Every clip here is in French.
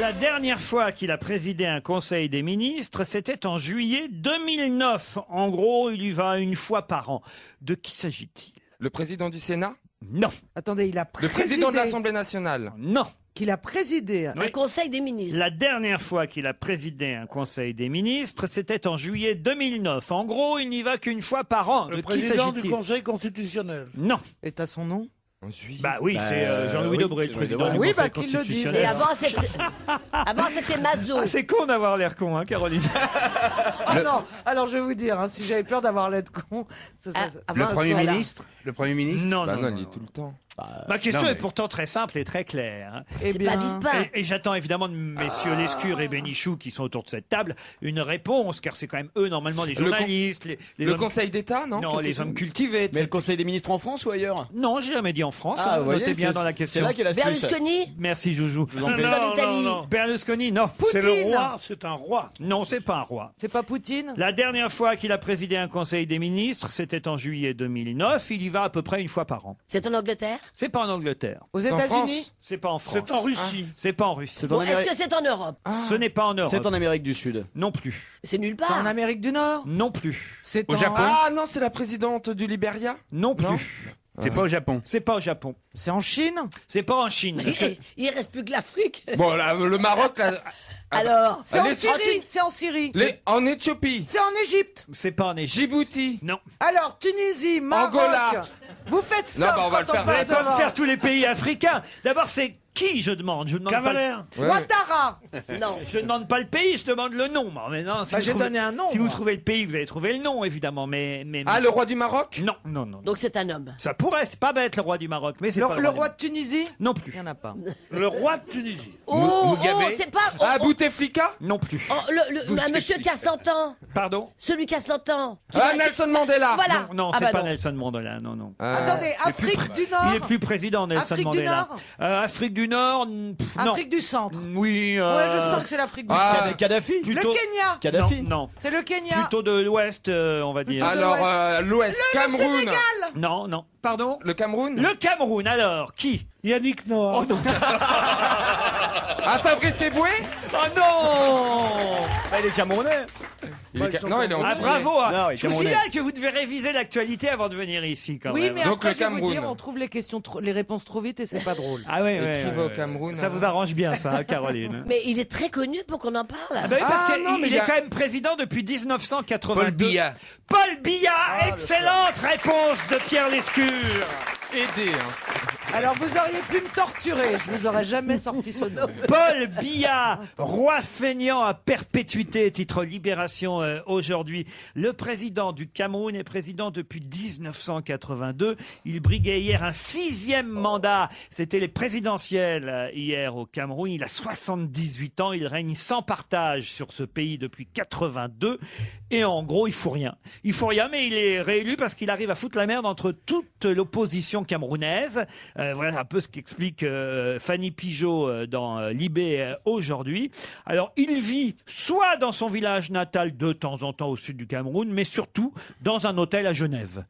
La dernière fois qu'il a présidé un conseil des ministres, c'était en juillet 2009. En gros, il y va une fois par an. De qui s'agit-il? Le président du Sénat? Non. Attendez, il a Le présidé. président de l'Assemblée nationale? Non. Qu'il a présidé. Oui. Un conseil des ministres. La dernière fois qu'il a présidé un conseil des ministres, c'était en juillet 2009. En gros, il n'y va qu'une fois par an. Le De qui président du s'agit-il? Conseil constitutionnel. Non. Et t'as son nom? En juillet. Bah oui, c'est Jean-Louis Debré, le président du Oui, Conseil qu'il le dise. constitutionnel. Et avant, c'était Mazot. Ah, c'est con d'avoir l'air con, hein, Caroline. Ah non, alors je vais vous dire, hein, si j'avais peur d'avoir l'air con, Le Premier ministre? Le Premier ministre? Non, Bah non, non, non, il est non. tout le temps. Ma question non, mais- est pourtant très simple et très claire. Hein. Eh C'est pas bien, Villepin. Et j'attends évidemment de messieurs Lescure et Bénichou qui sont autour de cette table une réponse, car c'est quand même eux normalement les journalistes, les Le hommes... Conseil d'État, non? Non, Quelque les chose hommes cultivés. Mais le Conseil des ministres en France ou ailleurs? Non, j'ai jamais dit en France. Ah, hein, vous voyez, notez bien c'est- dans la C'est question. là qu'est l'astuce. Berlusconi. Merci Joujou. vous en prie. dans l'Italie. Berlusconi, non. C'est le roi, c'est un roi. Non, c'est pas un roi. c'est pas Poutine? La dernière fois qu'il a présidé un conseil des ministres, c'était en juillet 2009. Il y va à peu près une fois par an. C'est en Angleterre. C'est pas en Angleterre. Aux C'est en France. États-Unis? C'est pas en France. C'est en Russie. C'est pas en Russie. C'est en Bon, est-ce Amérique. que c'est en Europe? Ce n'est pas en Europe. C'est en Amérique du Sud. Non plus. C'est nulle C'est en part. Amérique du Nord? Non plus. C'est Au en... Japon? Ah non, c'est la présidente du Liberia? Non plus. Non. C'est pas au Japon. C'est pas au Japon. C'est en Chine? C'est pas en Chine. Parce que- Il reste plus que l'Afrique. Bon, là, le Maroc, là, Alors, C'est en Les- Syrie? C'est en Syrie? en Éthiopie, C'est en Égypte? C'est pas en Égypte. Djibouti. Non. Alors, Tunisie, Maroc... Angola. Vous faites stop Non, bah, on va le quand faire. Vous n'allez parle pas me de- faire tous les pays africains. D'abord, c'est qui je demande? Je demande pas. Cavalier. Ouais. Ouattara. non. Je ne demande pas le pays, je demande le nom. Mais non, si Bah, vous j'ai trouvez- donné un nom, Si vous moi. trouvez le pays, vous allez trouver le nom, évidemment. Mais Ah, le roi du Maroc? non, non, non. Donc c'est un homme. Ça pourrait, c'est pas bête le roi du Maroc, mais c'est Le, pas le du roi Maroc. de Tunisie? Non plus. Il n'y en a pas. Le roi de Tunisie. Oh, Mugabe. c'est pas. Ah, Bouteflika? Non plus. Un monsieur qui a 100 ans. Pardon? Celui qui a 100 ans. Ah, Nelson Mandela. Voilà. Non, Ah c'est bah pas non. Nelson Mandela, non, non. Attendez, Afrique du Nord? Il est plus président, Nelson Afrique du Mandela. Nord Afrique du Nord, non. Afrique du Centre? Oui. Ouais, je sens que c'est l'Afrique du Ah, Centre. Kadhafi. Plutôt... Le Kenya? Kadhafi. Non, C'est le Kenya? plutôt de l'Ouest, on va dire. Plutôt de alors, l'Ouest. l'Ouest, Le Cameroun. Sénégal? Non, non. Pardon? Le Cameroun? Le Cameroun, alors, qui? Yannick Noah. Oh non! Ah, Fabrice Eboué? Oh non! Ah, il est Camerounais. Non, il est Ah en bravo! hein. Non, oui, Je vous Camerounais. signale que vous devez réviser l'actualité avant de venir ici, quand Oui, même. mais Donc, après, le je vais vous Cameroun. dire, on trouve les réponses trop vite et c'est pas drôle. Ah oui, Et qui va au Cameroun? Ça vous arrange bien, ça, hein, Caroline. Mais il est très connu pour qu'on en parle. Ah bah oui, parce Ah, qu'il non, mais il il y est a- quand même président depuis 1982. Paul Biya. Paul Biya, excellente réponse de Pierre Lescure. Aidé, hein. Alors, vous auriez pu me torturer, je vous aurais jamais sorti ce nom. Paul Biya, roi feignant à perpétuité, titre Libération aujourd'hui. Le président du Cameroun est président depuis 1982. Il briguait hier un 6e mandat. C'était les présidentielles hier au Cameroun. Il a 78 ans. Il règne sans partage sur ce pays depuis 82. Et en gros, il faut rien. Il faut rien, mais il est réélu parce qu'il arrive à foutre la merde entre toute l'opposition camerounaise. Voilà un peu ce qu'explique Fanny Pigeot dans Libé aujourd'hui. Alors, il vit soit dans son village natal de temps en temps au sud du Cameroun, mais surtout dans un hôtel à Genève.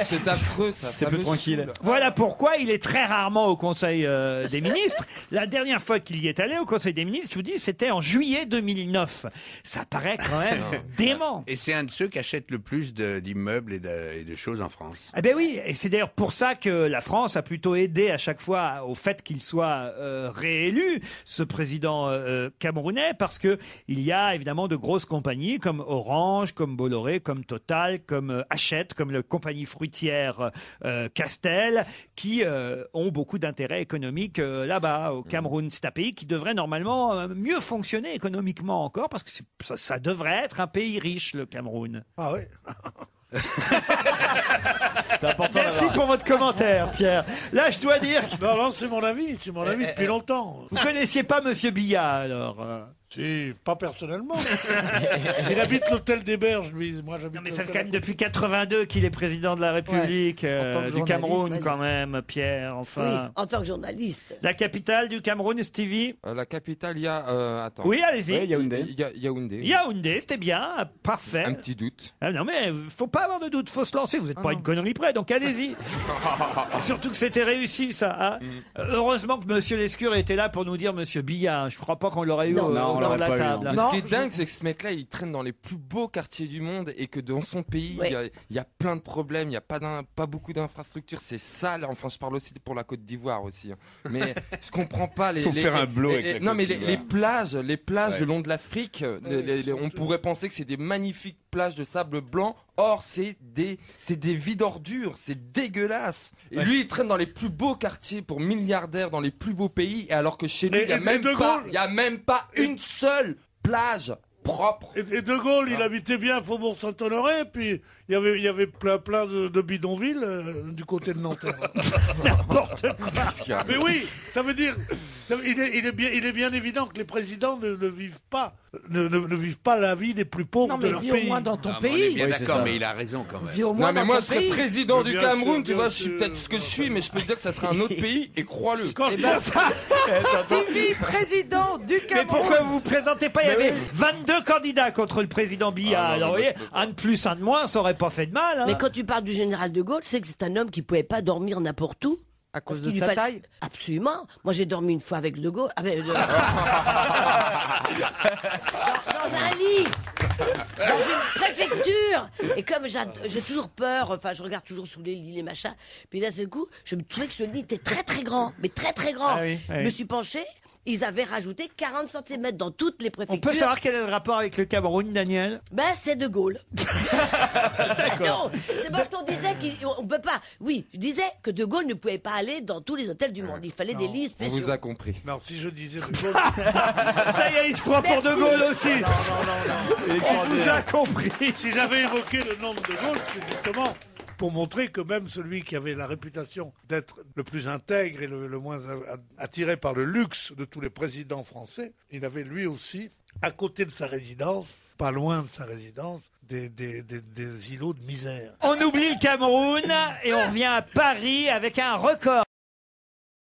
C'est affreux, ça. C'est ça plus me tranquille. saoule. Voilà pourquoi il est très rarement au Conseil des ministres. La dernière fois qu'il y est allé au Conseil des ministres, je vous dis, c'était en juillet 2009. Ça paraît quand même dément. Et c'est un de ceux qui achètent le plus d'immeubles et de choses en France. Eh ben oui, et c'est d'ailleurs pour ça que la France a plutôt aidé à chaque fois au fait qu'il soit réélu, ce président camerounais, parce que il y a évidemment de grosses compagnies comme Orange, comme Bolloré, comme Total, comme Hachette, comme la compagnie fruitière Castel, qui ont beaucoup d'intérêts économiques là-bas au Cameroun. C'est un pays qui devrait normalement mieux fonctionner économiquement encore, parce que ça devrait être un pays riche, le Cameroun. Ah oui. C'est important Merci d'avoir. pour votre commentaire, Pierre. Là, je dois dire que Non, non, c'est mon avis depuis longtemps. vous connaissiez pas Monsieur Biya, alors. Si, pas personnellement. Il habite l'hôtel des Berges, lui. Moi, j'habite Non, mais ça fait l'hôtel- quand même depuis 82 qu'il est président de la République En tant que du Cameroun, journaliste, quand même, Pierre, Oui, enfin. en tant que journaliste. La capitale du Cameroun, Stevie? La capitale, il y a. Attends. Oui, allez-y. Ouais, Yaoundé. Il y a Yaoundé. Yaoundé, c'était bien, parfait. Un petit doute. Ah non, mais faut pas avoir de doute, faut se lancer. Vous n'êtes pas une connerie près, donc allez-y. Surtout que c'était réussi, ça. Hein. Heureusement que Monsieur Lescure était là pour nous dire Monsieur Billard. Je crois pas qu'on l'aurait eu Non. au Non, on bord de l'aurait la pas eu, table. non. Mais Non, ce qui est dingue, c'est que ce mec-là, il traîne dans les plus beaux quartiers du monde et que dans son pays, Oui. il y a plein de problèmes, il n'y a pas beaucoup d'infrastructures, c'est sale. Enfin, je parle aussi pour la Côte d'Ivoire aussi. Hein. Mais je comprends pas les. Faut faire un blow avec la Non, Côte mais d'Ivoire. les plages Ouais. le long de l'Afrique, on pourrait penser que c'est des magnifiques plages de sable blanc. Or, c'est des vides ordures, c'est dégueulasse. Et lui, il traîne dans les plus beaux quartiers pour milliardaires, dans les plus beaux pays, et alors que chez nous, Et- il n'y a, et même De pas- Gaulle- il y a même pas une seule plage propre. Et De Gaulle, il habitait bien Faubourg Saint-Honoré, puis il y avait plein de bidonvilles du côté de Nanterre. N'importe quoi. Mais oui, ça veut dire, il est bien évident que les présidents ne vivent pas la vie des plus pauvres Non, de mais leur vis au pays. moins dans ton Ah, mais on est pays. bien Oui, c'est d'accord, ça. mais il a raison quand même. Vis au moins Non mais dans moi ton je serais pays. président du Bien Cameroun, sûr, tu vois, bien je suis sûr. peut-être ce que je suis, mais je peux te dire que ça serait un autre pays, et crois-le. Quand je pense- Stevie, président du Mais Cameroun. pourquoi vous vous présentez pas? Il y avait 22 candidats contre le président Billard. Ah non, Alors, vous mais voyez, moi, je peux un de plus, un de moins, ça aurait pas fait de mal. Hein. Mais quand tu parles du général de Gaulle, c'est que c'est un homme qui pouvait pas dormir n'importe où. À cause Parce de qu'il lui sa fallait- taille. Absolument. Moi, j'ai dormi une fois avec De Gaulle. Dans un lit. Dans une préfecture. Et comme j'ai toujours peur, enfin, je regarde toujours sous les lits, les machins. Puis là, c'est le coup, je me trouvais que ce lit était très, très grand. Mais très, très grand. Ah oui, Je oui. me suis penchée. Ils avaient rajouté 40 cm dans toutes les On préfectures. peut savoir quel est le rapport avec le Cameroun, Daniel? Ben, c'est De Gaulle. Non, c'est parce qu'on disait qu'on peut pas. Oui, je disais que De Gaulle ne pouvait pas aller dans tous les hôtels du monde. Il fallait des lits On spéciaux. vous a compris. Non, si je disais De Gaulle, Ça y est, il se prend pour De Merci. Gaulle aussi. On vous a compris. si j'avais évoqué le nom de De Gaulle, c'est justement pour montrer que même celui qui avait la réputation d'être le plus intègre et le moins attiré par le luxe de tous les présidents français, il avait lui aussi, à côté de sa résidence, pas loin de sa résidence, des îlots de misère. On oublie le Cameroun et on revient à Paris avec un record.